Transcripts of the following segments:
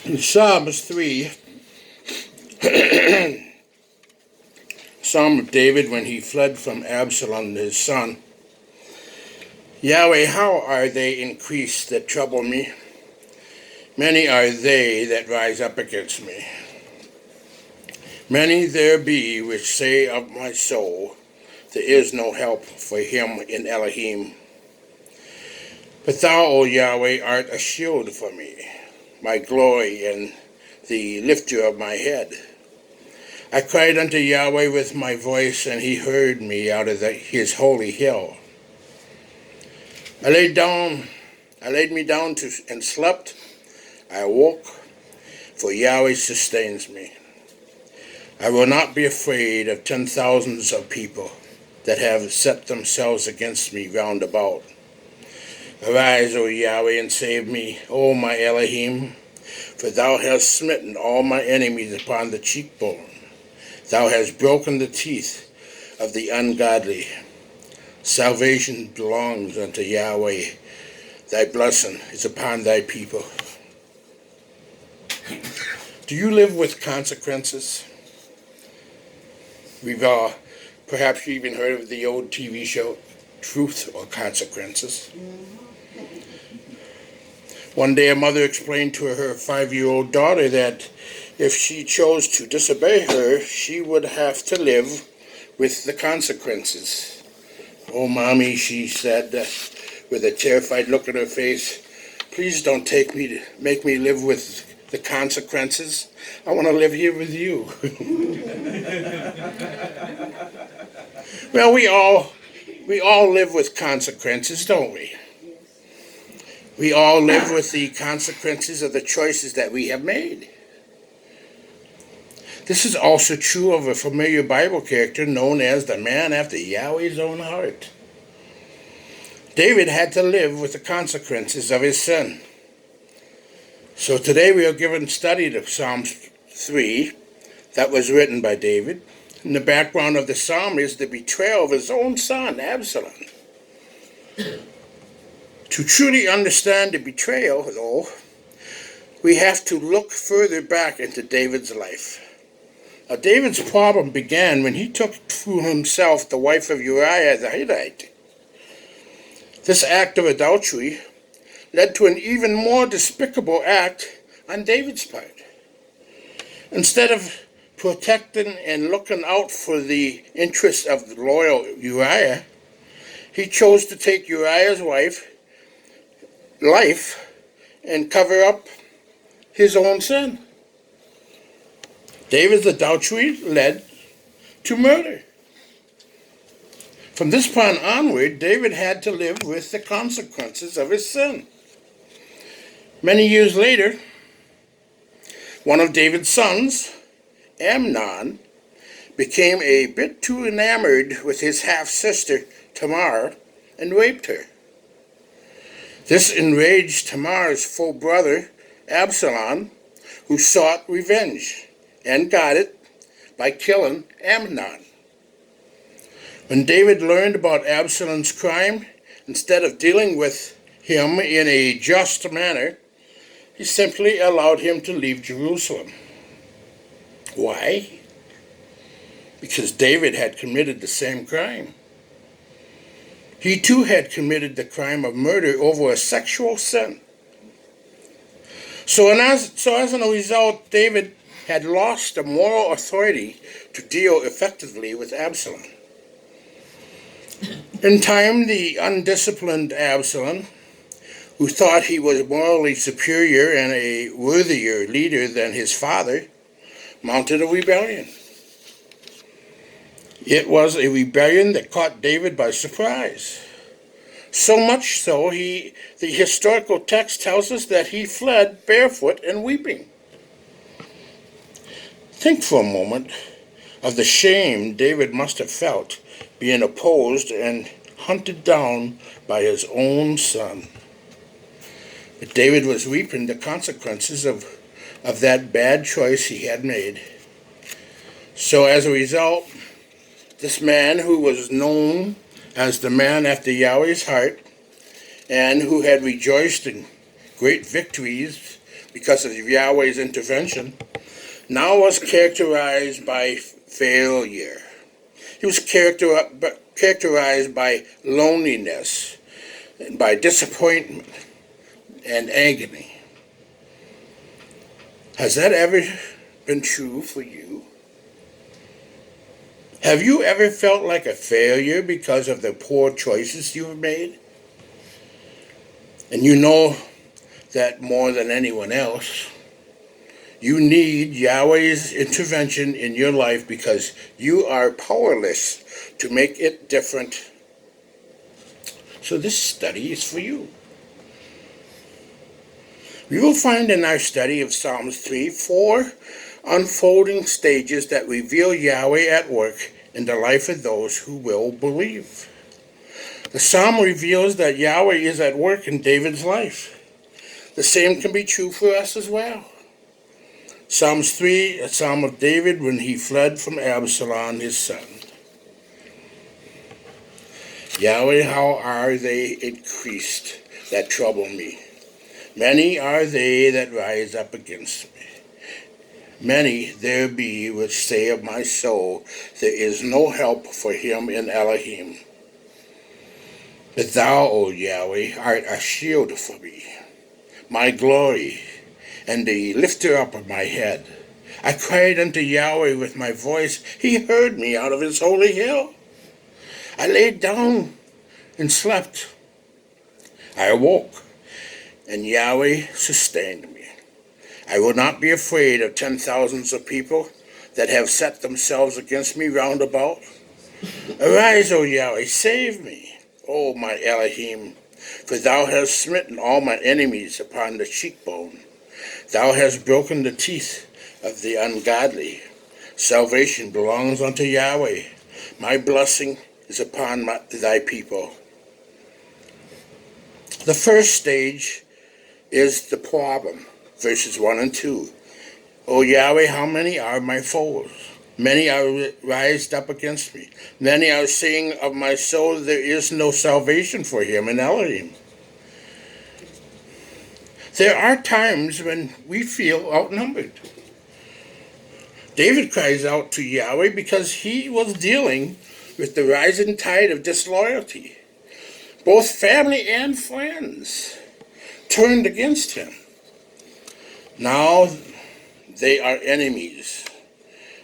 In Psalms 3, Psalm of David when he fled from Absalom his son. Yahweh, how are they increased that trouble me? Many are they that rise up against me. Many there be which say of my soul, there is no help for him in Elohim. But thou, O Yahweh, art a shield for me, my glory and the lifter of my head. I cried unto Yahweh with my voice, and he heard me out of his holy hill. I laid me down and slept. I awoke, for Yahweh sustains me. I will not be afraid of 10,000s of people that have set themselves against me round about. Arise, O Yahweh, and save me, O my Elohim, for thou hast smitten all my enemies upon the cheekbone. Thou hast broken the teeth of the ungodly. Salvation belongs unto Yahweh. Thy blessing is upon thy people. Do you live with consequences? We've perhaps you even heard of the old TV show, Truth or Consequences. One day a mother explained to her 5-year-old daughter that if she chose to disobey her, she would have to live with the consequences. Oh, Mommy, she said, with a terrified look on her face, please don't make me live with the consequences. I want to live here with you. Well, we all live with consequences, don't we? We all live with the consequences of the choices that we have made. This is also true of a familiar Bible character known as the man after Yahweh's own heart. David had to live with the consequences of his sin. So today we are given study of Psalms 3 that was written by David. In the background of the psalm is the betrayal of his own son, Absalom. To truly understand the betrayal, though, we have to look further back into David's life. Now, David's problem began when he took to himself the wife of Uriah the Hittite. This act of adultery led to an even more despicable act on David's part. Instead of protecting and looking out for the interests of the loyal Uriah, he chose to take Uriah's life and cover up his own sin. David's adultery led to murder. From this point onward, David had to live with the consequences of his sin. Many years later, one of David's sons, Amnon, became a bit too enamored with his half-sister, Tamar, and raped her. This enraged Tamar's full brother, Absalom, who sought revenge, and got it by killing Amnon. When David learned about Absalom's crime, instead of dealing with him in a just manner, he simply allowed him to leave Jerusalem. Why? Because David had committed the same crime. He too had committed the crime of murder over a sexual sin. So as a result, David had lost the moral authority to deal effectively with Absalom. In time, the undisciplined Absalom, who thought he was morally superior and a worthier leader than his father, mounted a rebellion. It was a rebellion that caught David by surprise. So much so, the historical text tells us that he fled barefoot and weeping. Think for a moment of the shame David must have felt being opposed and hunted down by his own son. But David was reaping the consequences of that bad choice he had made. So as a result, this man who was known as the man after Yahweh's heart and who had rejoiced in great victories because of Yahweh's intervention, now was characterized by failure. He was characterized by loneliness, by disappointment, and agony. Has that ever been true for you? Have you ever felt like a failure because of the poor choices you've made? And you know that more than anyone else, you need Yahweh's intervention in your life because you are powerless to make it different. So this study is for you. We will find in our study of Psalms 3 4 unfolding stages that reveal Yahweh at work in the life of those who will believe. The psalm reveals that Yahweh is at work in David's life. The same can be true for us as well. Psalms 3, a psalm of David when he fled from Absalom, his son. Yahweh, how are they increased that trouble me? Many are they that rise up against me. Many there be which say of my soul, there is no help for him in Elohim. But thou, O Yahweh, art a shield for me, my glory, and the lifter up of my head. I cried unto Yahweh with my voice. He heard me out of his holy hill. I laid down and slept. I awoke, and Yahweh sustained me. I will not be afraid of 10,000s of people that have set themselves against me round about. Arise, O Yahweh, save me, O my Elohim, for thou hast smitten all my enemies upon the cheekbone. Thou hast broken the teeth of the ungodly. Salvation belongs unto Yahweh. My blessing is upon thy people. The first stage is the problem, verses 1 and 2. O Yahweh, how many are my foes? Many are rised up against me. Many are saying of my soul, there is no salvation for him in Elohim. There are times when we feel outnumbered. David cries out to Yahweh because he was dealing with the rising tide of disloyalty. Both family and friends turned against him. Now they are enemies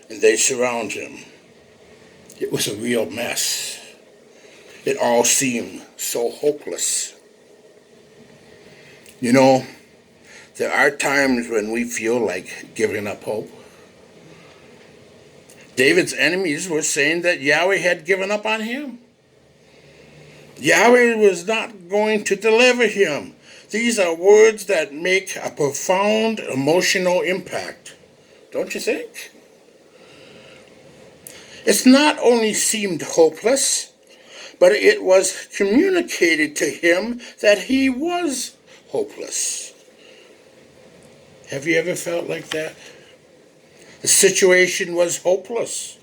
and they surround him. It was a real mess. It all seemed so hopeless. You know, there are times when we feel like giving up hope. David's enemies were saying that Yahweh had given up on him. Yahweh was not going to deliver him. These are words that make a profound emotional impact, don't you think? It's not only seemed hopeless, but it was communicated to him that he was hopeless. Have you ever felt like that? The situation was hopeless.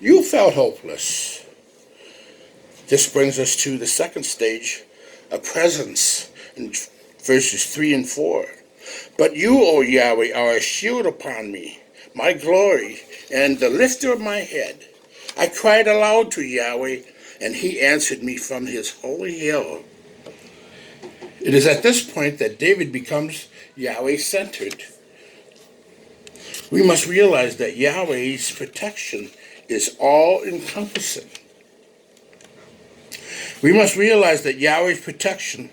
You felt hopeless. This brings us to the second stage, a presence, in verses 3 and 4. But you, O Yahweh, are a shield upon me, my glory, and the lifter of my head. I cried aloud to Yahweh, and he answered me from his holy hill. It is at this point that David becomes Yahweh-centered. We must realize that Yahweh's protection is all-encompassing. We must realize that Yahweh's protection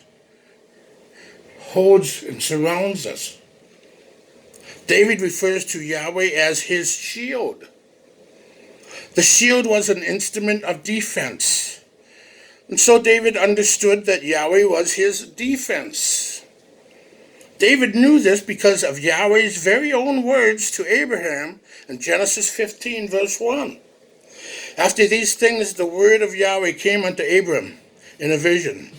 holds and surrounds us. David refers to Yahweh as his shield. The shield was an instrument of defense. And so David understood that Yahweh was his defense. David knew this because of Yahweh's very own words to Abraham in Genesis 15, verse 1. After these things, the word of Yahweh came unto Abram in a vision,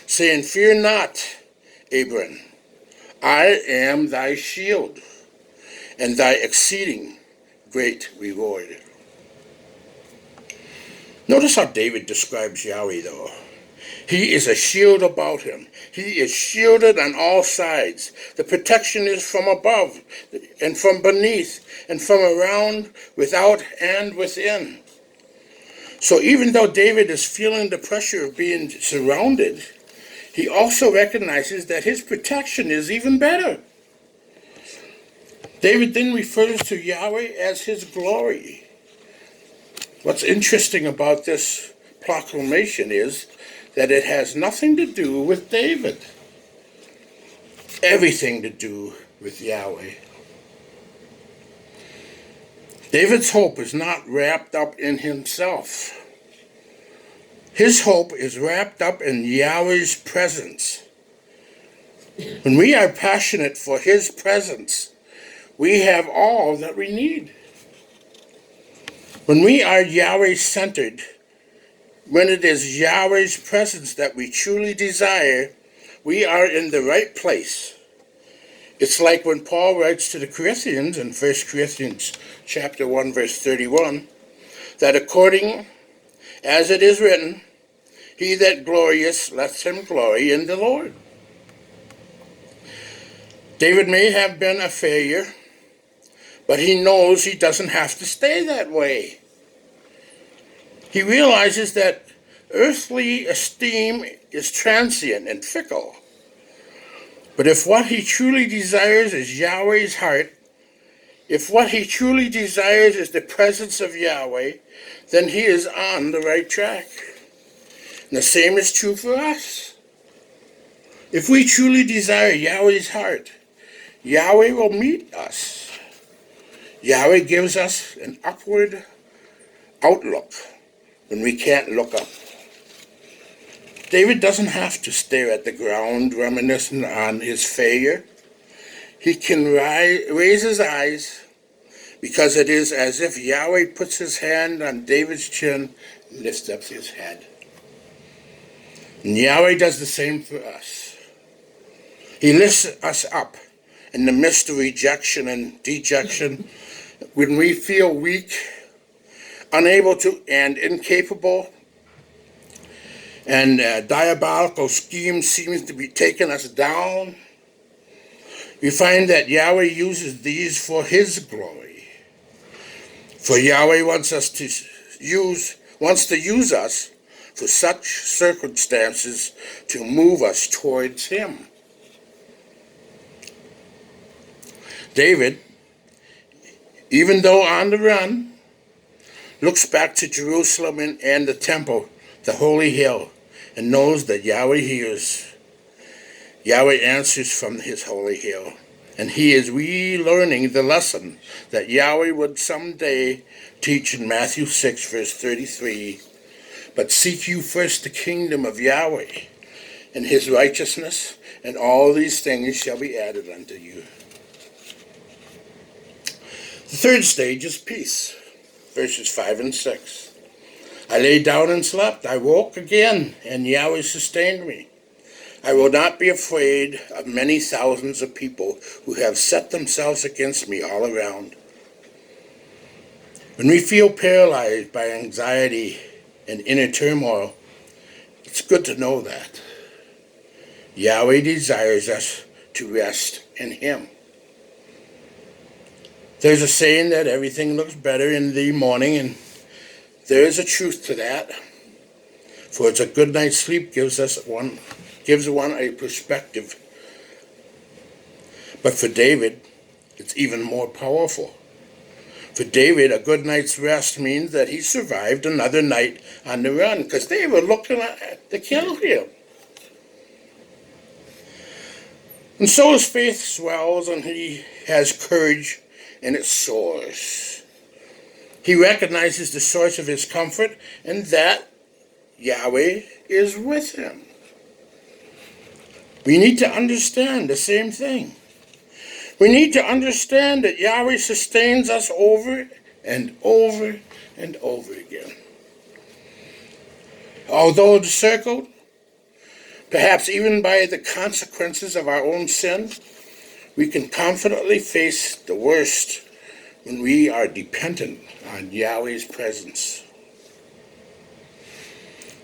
saying, Fear not, Abram, I am thy shield, and thy exceeding great reward. Notice how David describes Yahweh, though. He is a shield about him. He is shielded on all sides. The protection is from above and from beneath and from around, without and within. So even though David is feeling the pressure of being surrounded, he also recognizes that his protection is even better. David then refers to Yahweh as his glory. What's interesting about this proclamation is that it has nothing to do with David, everything to do with Yahweh. David's hope is not wrapped up in himself. His hope is wrapped up in Yahweh's presence. When we are passionate for his presence, we have all that we need. When we are Yahweh-centered, when it is Yahweh's presence that we truly desire, we are in the right place. It's like when Paul writes to the Corinthians in 1 Corinthians chapter 1, verse 31, that according as it is written, he that glorieth, let him glory in the Lord. David may have been a failure, but he knows he doesn't have to stay that way. He realizes that earthly esteem is transient and fickle. But if what he truly desires is Yahweh's heart, if what he truly desires is the presence of Yahweh, then he is on the right track. And the same is true for us. If we truly desire Yahweh's heart, Yahweh will meet us. Yahweh gives us an upward outlook when we can't look up. David doesn't have to stare at the ground reminiscing on his failure. He can raise his eyes, because it is as if Yahweh puts his hand on David's chin and lifts up his head. And Yahweh does the same for us. He lifts us up in the midst of rejection and dejection, when we feel weak, unable to, and incapable, and diabolical scheme seems to be taking us down. We find that Yahweh uses these for his glory. For Yahweh wants to use us for such circumstances to move us towards him. David, even though on the run, looks back to Jerusalem and the temple, the holy hill, and knows that Yahweh hears. Yahweh answers from his holy hill, and he is relearning the lesson that Yahweh would someday teach in Matthew 6, verse 33. But seek you first the kingdom of Yahweh and his righteousness, and all these things shall be added unto you. The third stage is peace, verses 5 and 6. I lay down and slept. I woke again, and Yahweh sustained me. I will not be afraid of many thousands of people who have set themselves against me all around. When we feel paralyzed by anxiety and inner turmoil, it's good to know that Yahweh desires us to rest in him. There's a saying that everything looks better in the morning, and there is a truth to that. For it's a good night's sleep gives one a perspective. But for David, it's even more powerful. For David, a good night's rest means that he survived another night on the run, because they were looking to kill him. And so his faith swells, and he has courage, and it soars. He recognizes the source of his comfort, and that Yahweh is with him. We need to understand the same thing. We need to understand that Yahweh sustains us over and over and over again. Although encircled, perhaps even by the consequences of our own sin, we can confidently face the worst when we are dependent on Yahweh's presence.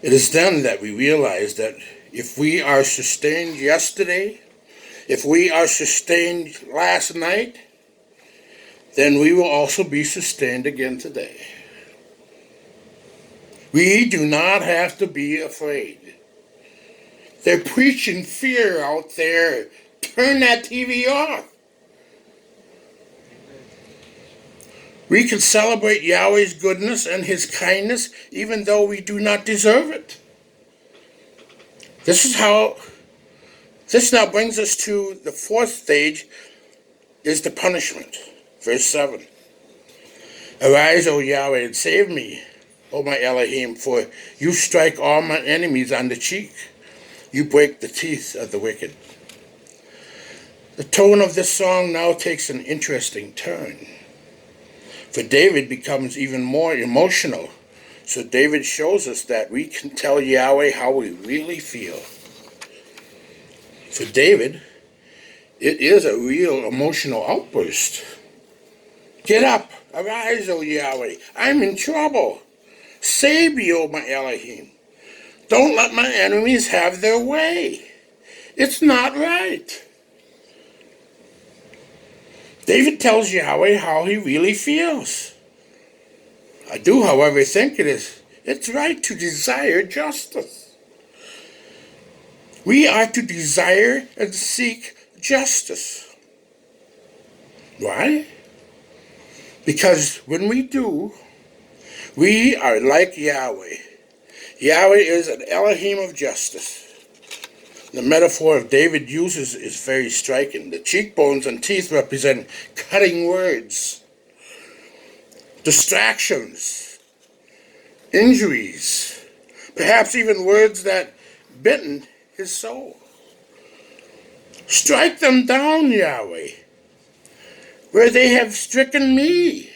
It is then that we realize that if we are sustained yesterday, if we are sustained last night, then we will also be sustained again today. We do not have to be afraid. They're preaching fear out there. Turn that TV off. We can celebrate Yahweh's goodness and his kindness even though we do not deserve it. This now brings us to the fourth stage, is the punishment. Verse 7. Arise, O Yahweh, and save me, O my Elohim, for you strike all my enemies on the cheek. You break the teeth of the wicked. The tone of this song now takes an interesting turn. For David becomes even more emotional. So David shows us that we can tell Yahweh how we really feel. For David, it is a real emotional outburst. Get up, arise, O Yahweh, I'm in trouble. Save me, O my Elohim. Don't let my enemies have their way. It's not right. David tells Yahweh how he really feels. I do, however, think it's right to desire justice. We are to desire and seek justice. Why? Because when we do, we are like Yahweh. Yahweh is an Elohim of justice. The metaphor David uses is very striking. The cheekbones and teeth represent cutting words, distractions, injuries, perhaps even words that bitten his soul. Strike them down, Yahweh, where they have stricken me.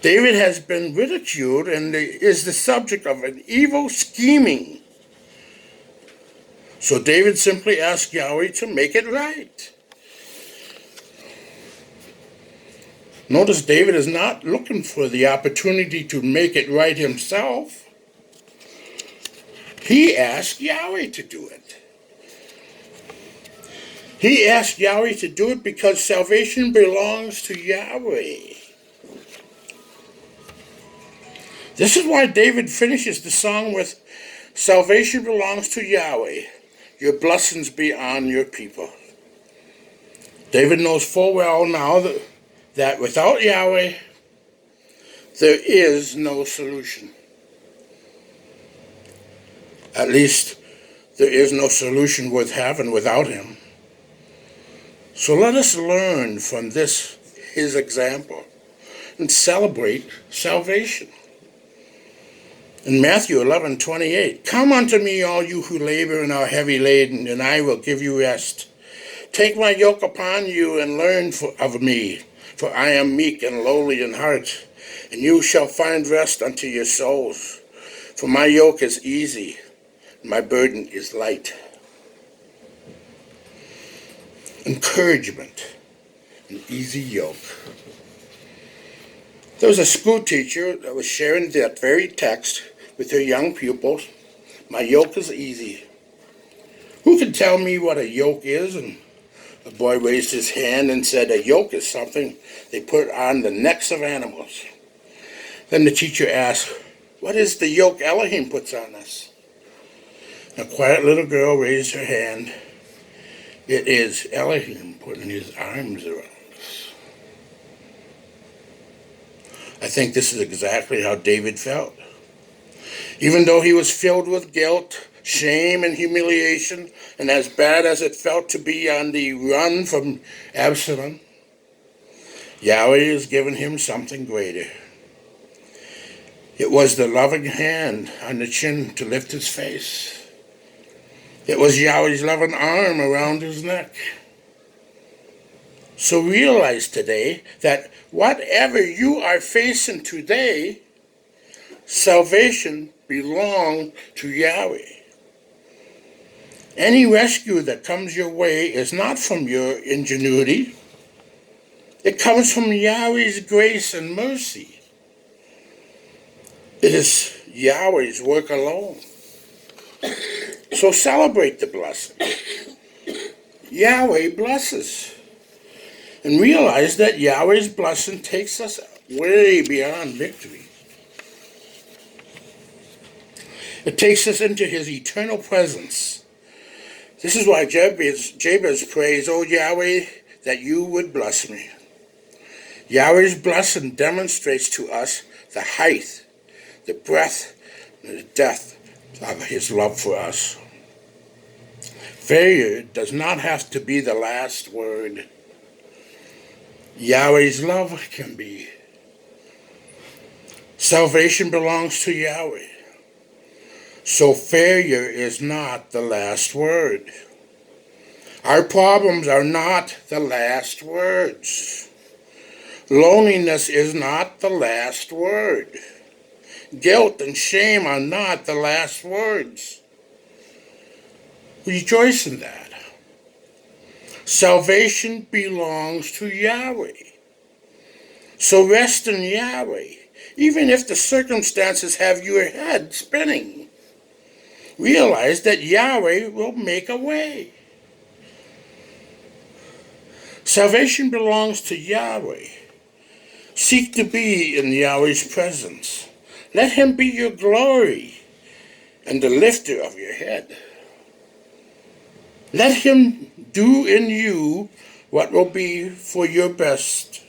David has been ridiculed and is the subject of an evil scheming. So David simply asked Yahweh to make it right. Notice David is not looking for the opportunity to make it right himself. He asked Yahweh to do it. He asked Yahweh to do it because salvation belongs to Yahweh. This is why David finishes the song with, salvation belongs to Yahweh. Your blessings be on your people. David knows full well now that without Yahweh, there is no solution. At least, there is no solution worth having without him. So let us learn from this, his example, and celebrate salvation. In Matthew 11:28, come unto me, all you who labor and are heavy laden, and I will give you rest. Take my yoke upon you and learn of me, for I am meek and lowly in heart, and you shall find rest unto your souls. For my yoke is easy, and my burden is light. Encouragement, an easy yoke. There was a school teacher that was sharing that very text with her young pupils. My yoke is easy. Who can tell me what a yoke is? And the boy raised his hand and said, a yoke is something they put on the necks of animals. Then the teacher asked, what is the yoke Elohim puts on us? A quiet little girl raised her hand. It is Elohim putting his arms around us. I think this is exactly how David felt. Even though he was filled with guilt, shame, and humiliation, and as bad as it felt to be on the run from Absalom, Yahweh has given him something greater. It was the loving hand on the chin to lift his face. It was Yahweh's loving arm around his neck. So realize today that whatever you are facing today, salvation belongs to Yahweh. Any rescue that comes your way is not from your ingenuity. It comes from Yahweh's grace and mercy. It is Yahweh's work alone. So celebrate the blessing. Yahweh blesses. And realize that Yahweh's blessing takes us way beyond victory. It takes us into his eternal presence. This is why Jabez prays, "O Yahweh, that you would bless me." Yahweh's blessing demonstrates to us the height, the breadth, and the depth of his love for us. Failure does not have to be the last word. Yahweh's love can be. Salvation belongs to Yahweh. So failure is not the last word. Our problems are not the last words. Loneliness is not the last word. Guilt and shame are not the last words. Rejoice in that. Salvation belongs to Yahweh. So rest in Yahweh, even if the circumstances have your head spinning. Realize that Yahweh will make a way. Salvation belongs to Yahweh. Seek to be in Yahweh's presence. Let him be your glory and the lifter of your head. Let him do in you what will be for your best.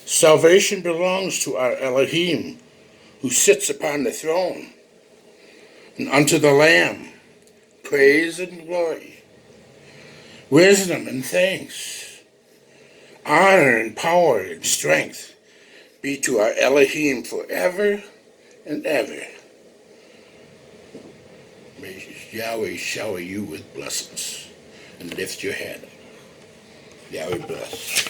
Salvation belongs to our Elohim, who sits upon the throne, and unto the Lamb, praise and glory, wisdom and thanks, honor and power and strength be to our Elohim forever and ever. May Yahweh shower you with blessings and lift your head. Yahweh bless.